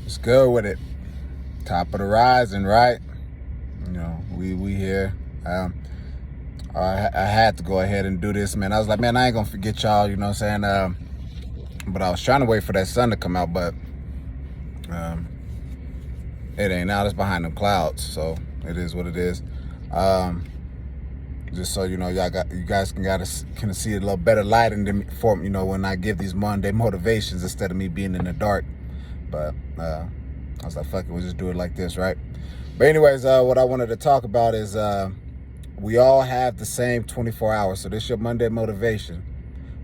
It's good with it. Top of the rising, right? You know, we here. I had to go ahead and do this, man. I was like, man, I ain't gonna forget y'all, you know what I'm saying? But I was trying to wait for that sun to come out, but it ain't out. It's behind them clouds, so it is what it is. Just so you know, you guys can see a little better lighting for you know when I give these Monday motivations instead of me being in the dark. But I was like, fuck it, we'll just do it like this, right? But anyways, what I wanted to talk about is we all have the same 24 hours. So this is your Monday motivation.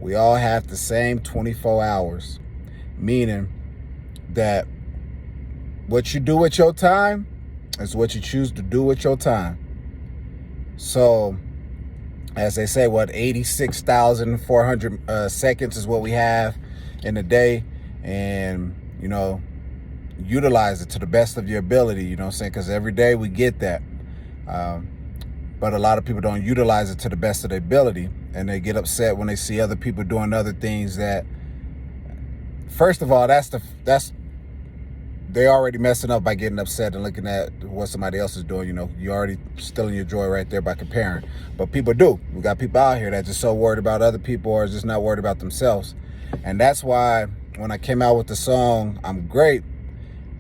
We all have the same 24 hours, meaning that what you do with your time is what you choose to do with your time. So, as they say, 86,400 seconds is what we have in a day, and you know, utilize it to the best of your ability. You know what I'm saying? Because every day we get that, but a lot of people don't utilize it to the best of their ability, and they get upset when they see other people doing other things that, first of all, they already messing up by getting upset and looking at what somebody else is doing. You know, you're already stealing your joy right there by comparing. But people do. We got people out here that just so worried about other people or just not worried about themselves. And that's why when I came out with the song, I'm great,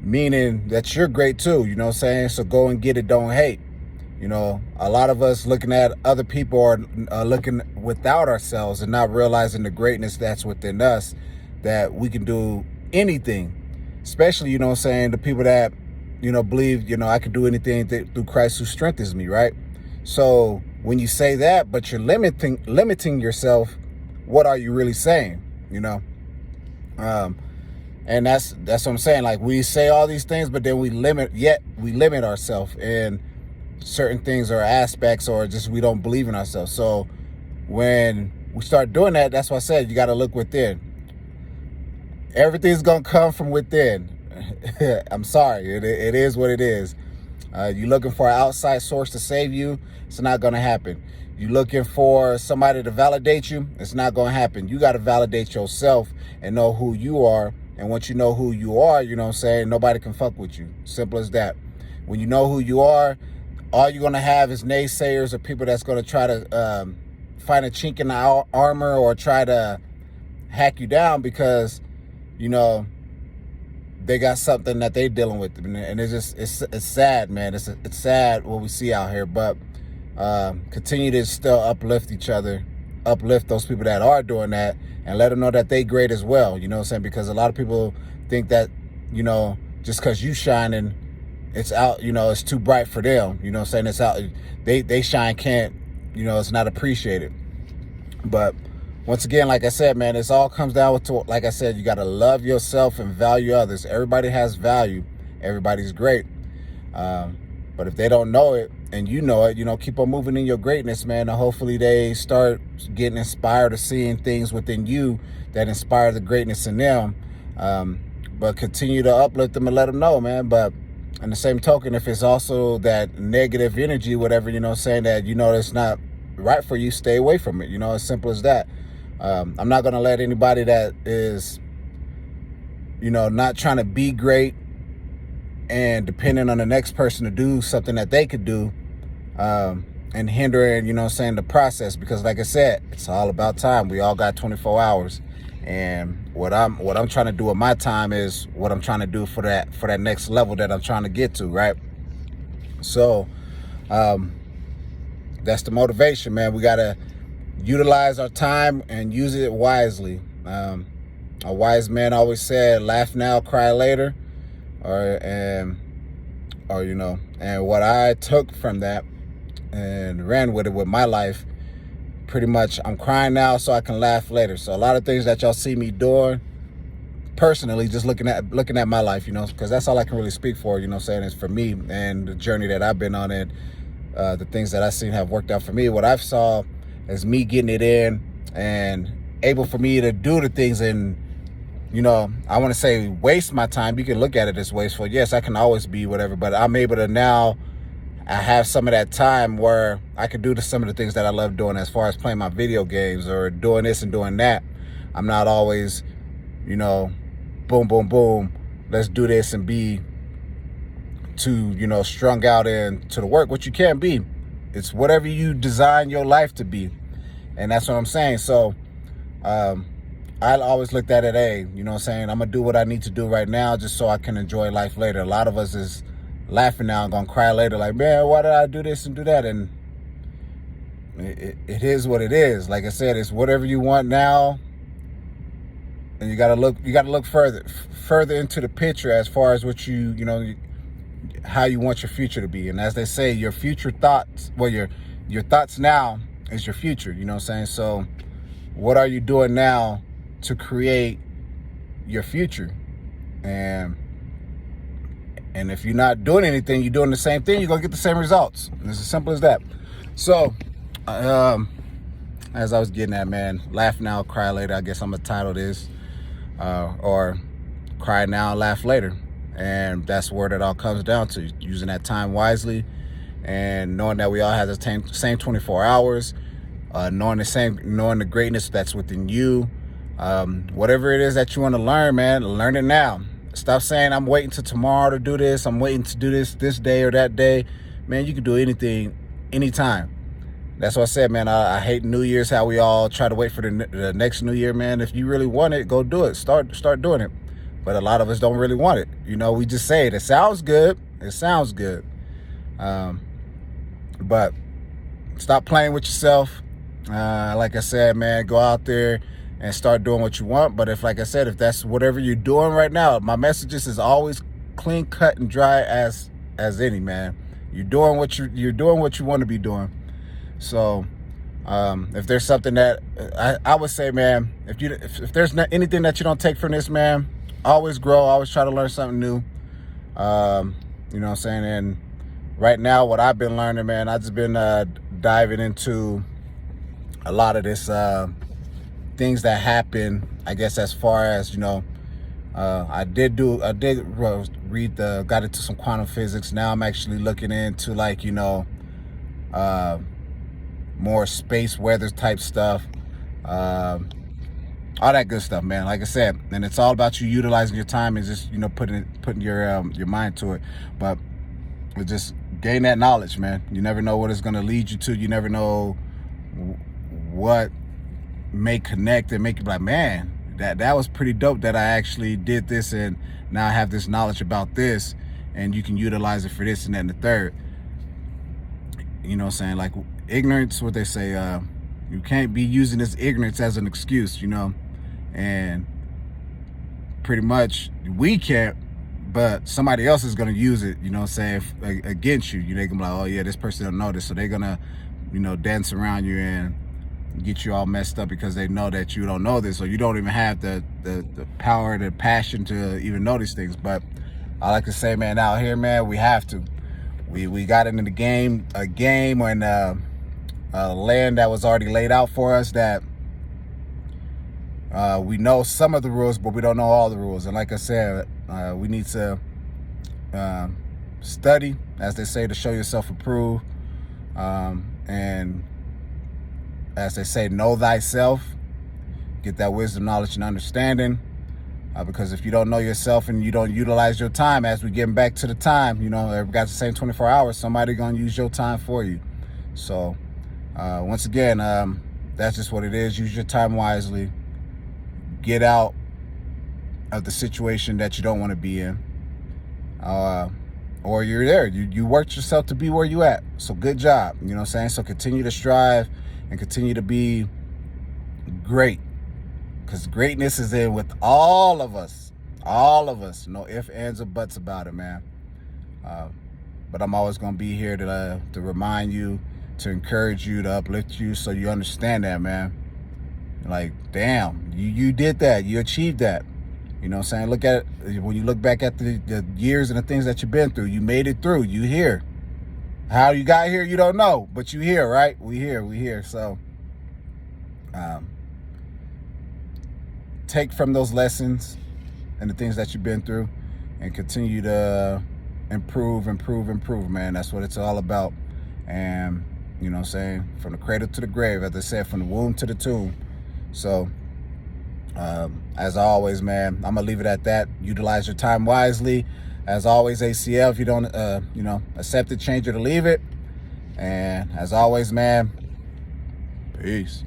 meaning that you're great too, you know what I'm saying? So go and get it, don't hate. You know, a lot of us looking at other people or looking without ourselves and not realizing the greatness that's within us, that we can do anything. Especially, you know what I'm saying, the people that, you know, believe, you know, I can do anything through Christ who strengthens me, right? So when you say that, but you're limiting yourself, what are you really saying, you know? And that's what I'm saying. Like, we say all these things, but then we limit ourselves in certain things or aspects, or just we don't believe in ourselves. So when we start doing that, that's why I said you got to look within. Everything's gonna come from within. I'm sorry, it is what it is. You're looking for an outside source to save you, it's not gonna happen. You're looking for somebody to validate you, it's not gonna happen. You gotta validate yourself and know who you are. And once you know who you are, you know what I'm saying, nobody can fuck with you. Simple as that. When you know who you are, all you're gonna have is naysayers or people that's gonna try to find a chink in the armor or try to hack you down because, you know, they got something that they dealing with, and it's sad, man. It's sad what we see out here, but continue to still uplift each other, uplift those people that are doing that, and let them know that they great as well. You know what I'm saying? Because a lot of people think that, you know, just because you shining, it's out, you know, it's too bright for them. You know what I'm saying? It's out. They shine can't, you know, it's not appreciated. But once again, like I said, man, it all comes down to, like I said, you got to love yourself and value others. Everybody has value. Everybody's great. But if they don't know it and you know it, you know, keep on moving in your greatness, man. And hopefully they start getting inspired or seeing things within you that inspire the greatness in them. But continue to uplift them and let them know, man. But in the same token, if it's also that negative energy, whatever, you know, saying that, you know, it's not right for you, stay away from it. You know, as simple as that. I'm not going to let anybody that is, you know, not trying to be great and depending on the next person to do something that they could do, and hindering, you know what I'm saying, the process. Because like I said, it's all about time. We all got 24 hours. And what I'm trying to do with my time is what I'm trying to do for that next level that I'm trying to get to, right? So that's the motivation, man. We got to utilize our time and use it wisely. A wise man always said, laugh now, cry later. Or you know, and what I took from that and ran with it with my life, pretty much, I'm crying now so I can laugh later. So a lot of things that y'all see me doing personally, just looking at my life, you know, because that's all I can really speak for, you know what I'm saying, is for me and the journey that I've been on, and the things that I've seen have worked out for me. What I've saw is me getting it in and able for me to do the things and, you know, I want to say waste my time. You can look at it as wasteful. Yes, I can always be whatever, but I'm able to now, I have some of that time where I can do some of the things that I love doing as far as playing my video games or doing this and doing that. I'm not always, you know, boom, boom, boom, let's do this and be too, strung out into the work, which you can't be. It's whatever you design your life to be. And that's what I'm saying. So I always looked at it, hey, I'm going to do what I need to do right now just so I can enjoy life later. A lot of us is laughing now and going to cry later like, man, why did I do this and do that? And it is what it is. Like I said, it's whatever you want now. And you got to look further into the picture as far as what how you want your future to be. And as they say, your future thoughts, well, your thoughts now is your future, So what are you doing now to create your future? And if you're not doing anything, you're doing the same thing, you're going to get the same results. And it's as simple as that. So, as I was getting at, man, laugh now, cry later. I guess I'm going to title this, or cry now, laugh later. And that's where it all comes down to, using that time wisely and knowing that we all have the same 24 hours, knowing the greatness that's within you. Whatever it is that you want to learn, man, learn it now. Stop saying, I'm waiting till tomorrow to do this. I'm waiting to do this day or that day. Man, you can do anything, anytime. That's what I said, man. I hate New Year's, how we all try to wait for the next New Year, man. If you really want it, go do it. Start doing it. But a lot of us don't really want it. We just say it. It sounds good. It sounds good. But stop playing with yourself. Like I said, man, go out there and start doing what you want. But if that's whatever you're doing right now, my message is always clean cut and dry as any, man. You're doing what you want to be doing. So if there's something that I would say, man, if there's not anything that you don't take from this, man, always grow, always try to learn something new. And right now, what I've been learning, man, I've just been diving into a lot of this things that happen, I guess, as far as, I did read got into some quantum physics. Now I'm actually looking into more space weather type stuff, all that good stuff, man. Like I said, and it's all about you utilizing your time and just putting your mind to it. But just gain that knowledge, man. You never know what it's going to lead you to. You never know what may connect and make you like, man, that was pretty dope that I actually did this, and now I have this knowledge about this, and you can utilize it for this and that and the third. Like ignorance, what they say, you can't be using this ignorance as an excuse, and pretty much we can't, but somebody else is going to use it, against you. They can be like, oh yeah, this person don't know this, so they're going to, dance around you and get you all messed up because they know that you don't know this, or you don't even have the power, the passion to even know these things. But I like to say, man, out here, man, we have to. We got into a game when land that was already laid out for us, that we know some of the rules, but we don't know all the rules. And like I said, we need to study, as they say, to show yourself approved. And as they say, know thyself. Get that wisdom, knowledge, and understanding. Because if you don't know yourself and you don't utilize your time, as we getting back to the time, everybody got the same 24 hours, somebody gonna use your time for you. So once again, that's just what it is. Use your time wisely. Get out of the situation that you don't want to be in, or you're there. You worked yourself to be where you at. So good job. So continue to strive and continue to be great. Because greatness is in with all of us. No ifs, ands, or buts about it, man. But I'm always going to be here to remind you, to encourage you, to uplift you, so you understand that, man. Like, damn, you did that. You achieved that. Look at it. When you look back at the years and the things that you've been through, you made it through. You here. How you got here, you don't know. But you here, right? We here. So, take from those lessons and the things that you've been through and continue to improve, man. That's what it's all about. And, from the cradle to the grave, as they said, from the womb to the tomb. So, As always, man, I'm gonna leave it at that. Utilize your time wisely. As always, ACL, if you don't accept it, change it or leave it. And as always, man, peace.